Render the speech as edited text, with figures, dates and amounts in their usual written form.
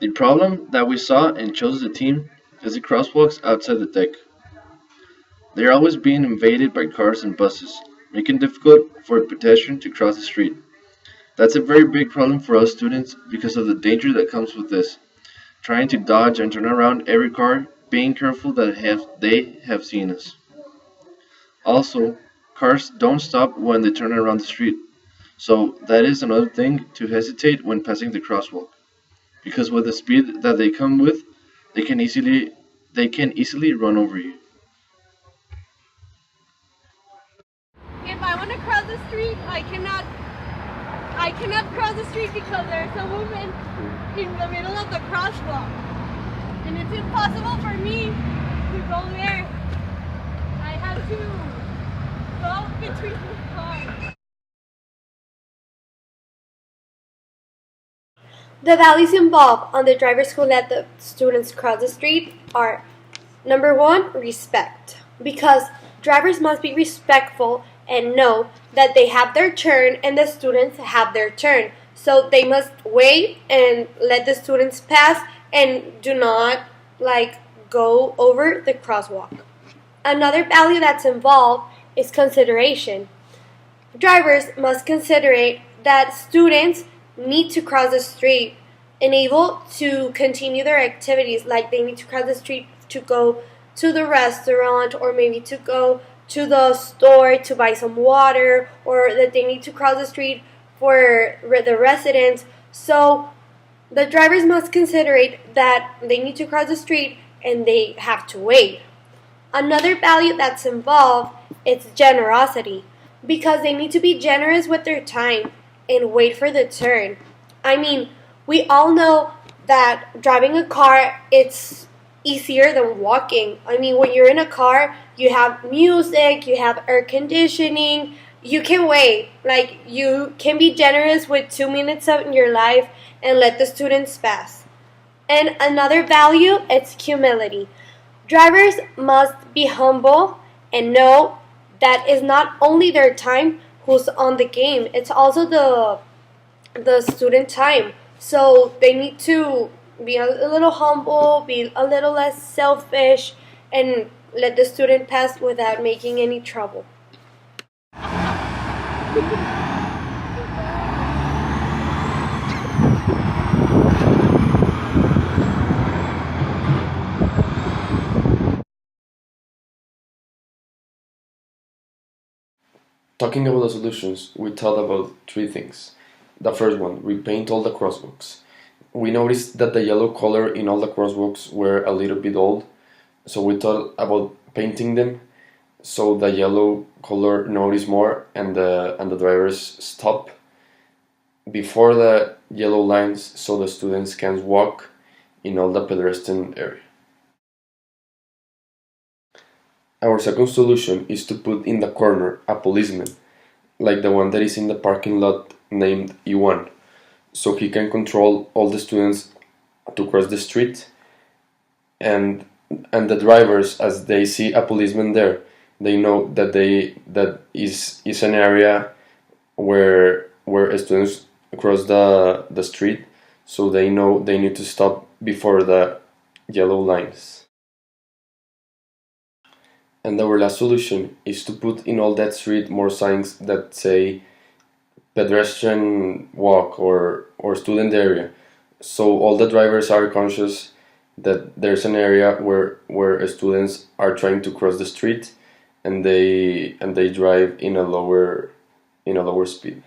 The problem that we saw and chose as a team is the crosswalks outside the deck. They're always being invaded by cars and buses, making it difficult for a pedestrian to cross the street. That's a very big problem for us students because of the danger that comes with this. Trying to dodge and turn around every car, being careful that they have seen us. Also, cars don't stop when they turn around the street, so that is another thing to hesitate when passing the crosswalk. Because with the speed that they come with, they can easily they can easily run over you. If I want to cross the street, I cannot cross the street because there's a woman in the middle of the crosswalk. And it's impossible for me to go there. I have to go between the cars. The values involved on the drivers who let the students cross the street are: number one, respect. Because drivers must be respectful and know that they have their turn and the students have their turn. So they must wait and let the students pass and do not go over the crosswalk. Another value that's involved is consideration. Drivers must consider that students need to cross the street and able to continue their activities, like they need to cross the street to go to the restaurant or maybe to go to the store to buy some water, or that they need to cross the street for the residents. So the drivers must consider that they need to cross the street and they have to wait. Another value that's involved is generosity, because they need to be generous with their time and wait for the turn. I mean, we all know that driving a car it's easier than walking. I mean, when you're in a car, you have music, you have air conditioning, you can wait. Like, you can be generous with 2 minutes of your life and let the students pass. And another value is humility. Drivers must be humble and know that it's not only their time who's on the game, it's also the student time. So they need to be a little humble, be a little less selfish, and let the student pass without making any trouble. Talking about the solutions, we thought about three things. The first one, repaint all the crosswalks. We noticed that the yellow color in all the crosswalks were a little bit old, so we thought about painting them so the yellow color notice more and the drivers stop before the yellow lines so the students can walk in all the pedestrian area. Our second solution is to put in the corner a policeman, like the one that is in the parking lot named Iwan, so he can control all the students to cross the street, and the drivers, as they see a policeman there, they know that is an area where students cross the street, so they know they need to stop before the yellow lines. And our last solution is to put in all that street more signs that say pedestrian walk or student area, so all the drivers are conscious that there's an area where students are trying to cross the street and they drive in a lower speed.